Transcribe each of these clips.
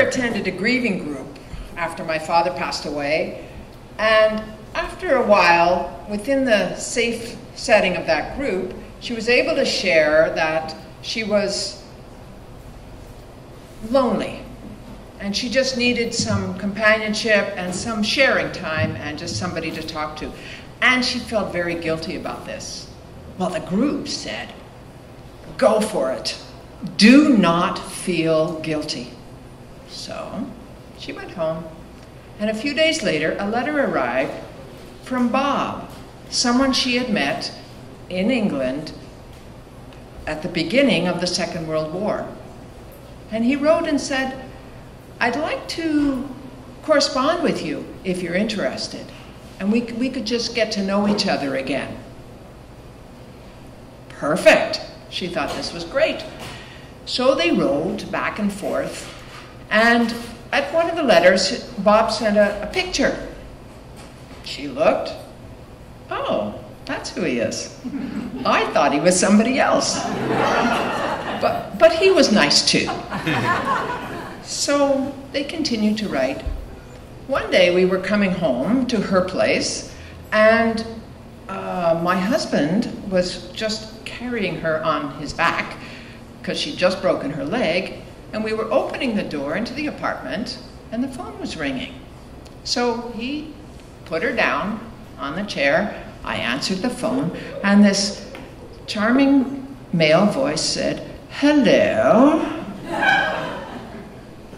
attended a grieving group after my father passed away, and after a while, within the safe setting of that group, she was able to share that she was lonely, and she just needed some companionship and some sharing time and just somebody to talk to. And she felt very guilty about this. Well, the group said, go for it. Do not feel guilty. So she went home, and a few days later, a letter arrived from Bob, someone she had met in England at the beginning of the Second World War. And he wrote and said, I'd like to correspond with you if you're interested, and we could just get to know each other again. Perfect. She thought this was great. So they wrote back and forth, and at one of the letters, Bob sent a picture. She looked. Oh, that's who he is. I thought he was somebody else. But he was nice too. So they continued to write. One day we were coming home to her place, and my husband was just carrying her on his back because she'd just broken her leg, and we were opening the door into the apartment, and the phone was ringing. So he put her down on the chair. I answered the phone, and this charming male voice said, hello.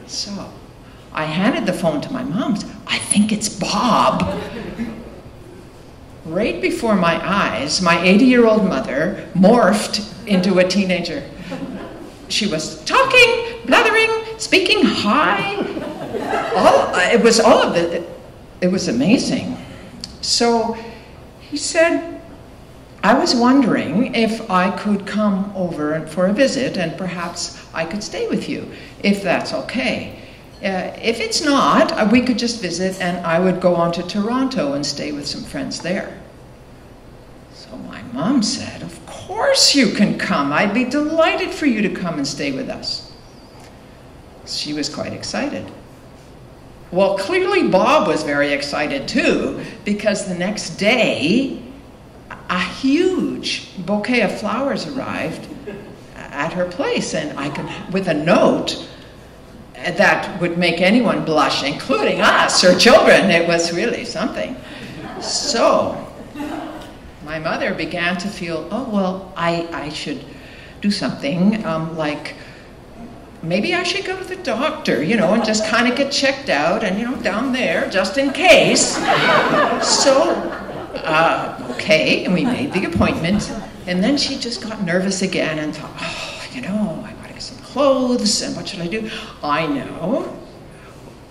So I handed the phone to my mom. I think it's Bob. Right before my eyes, my 80-year-old mother morphed into a teenager. She was talking, blathering, speaking high. It was amazing. So he said, I was wondering if I could come over for a visit, and perhaps I could stay with you, if that's okay. If it's not, we could just visit, and I would go on to Toronto and stay with some friends there. So my mom said, of course you can come. I'd be delighted for you to come and stay with us. She was quite excited. Well, clearly Bob was very excited too, because the next day, a huge bouquet of flowers arrived at her place, and with a note that would make anyone blush, including us, her children. It was really something. So my mother began to feel, oh, well, I should do something like, maybe I should go to the doctor, and just kind of get checked out, and, down there, just in case. So, okay, and we made the appointment, and then she just got nervous again and thought, oh, I gotta get some clothes, and what should I do? I know,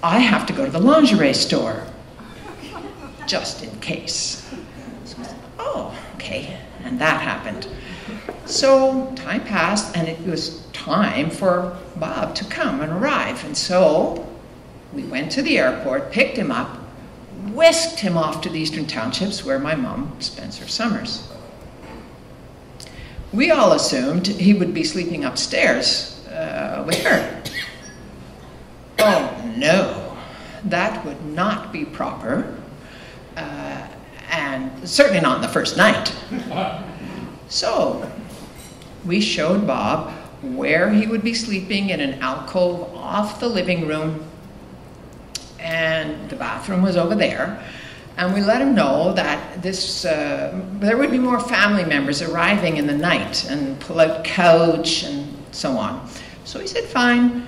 I have to go to the lingerie store, just in case. So I said, oh, okay, and that happened. So time passed, and it was time for Bob to come and arrive. And so we went to the airport, picked him up, whisked him off to the Eastern Townships where my mom spends her summers. We all assumed he would be sleeping upstairs with her. Oh no, that would not be proper, and certainly not on the first night. So we showed Bob where he would be sleeping in an alcove off the living room, and the bathroom was over there. And we let him know that there would be more family members arriving in the night and pull out couch and so on. So he said, fine.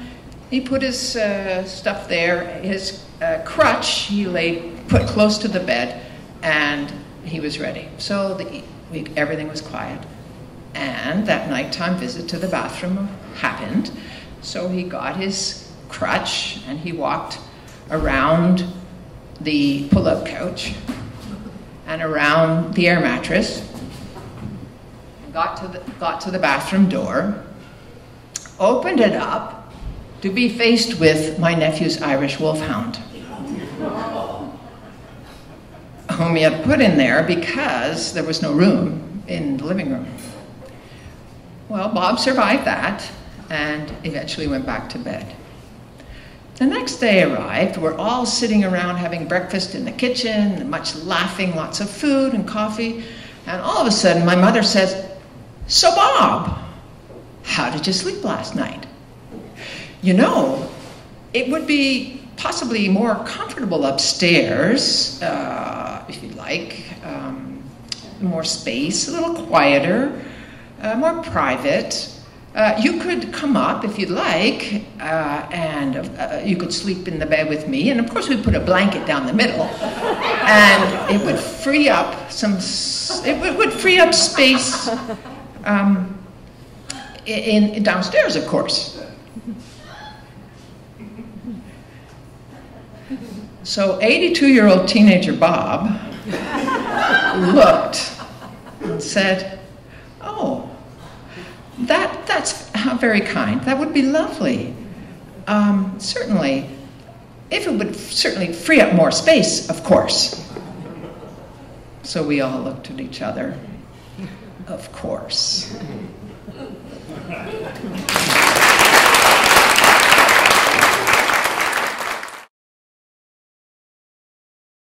He put his stuff there. His crutch he put close to the bed, and he was ready. So everything was quiet. And that nighttime visit to the bathroom happened. So he got his crutch and he walked around the pull-out couch and around the air mattress, got to the bathroom door, opened it up to be faced with my nephew's Irish wolfhound, whom he had put in there because there was no room in the living room. Well, Bob survived that and eventually went back to bed. The next day arrived. We're all sitting around having breakfast in the kitchen, much laughing, lots of food and coffee. And all of a sudden, my mother says, "So Bob, how did you sleep last night? You know, it would be possibly more comfortable upstairs, if you'd like, more space, a little quieter, more private. You could come up if you'd like, and you could sleep in the bed with me. And of course, we'd put a blanket down the middle, and it would free up it would free up space in downstairs, of course." So 82-year-old teenager Bob looked and said, "Oh, that's very kind. That would be lovely. Certainly, if it would certainly free up more space, of course." So we all looked at each other. Of course.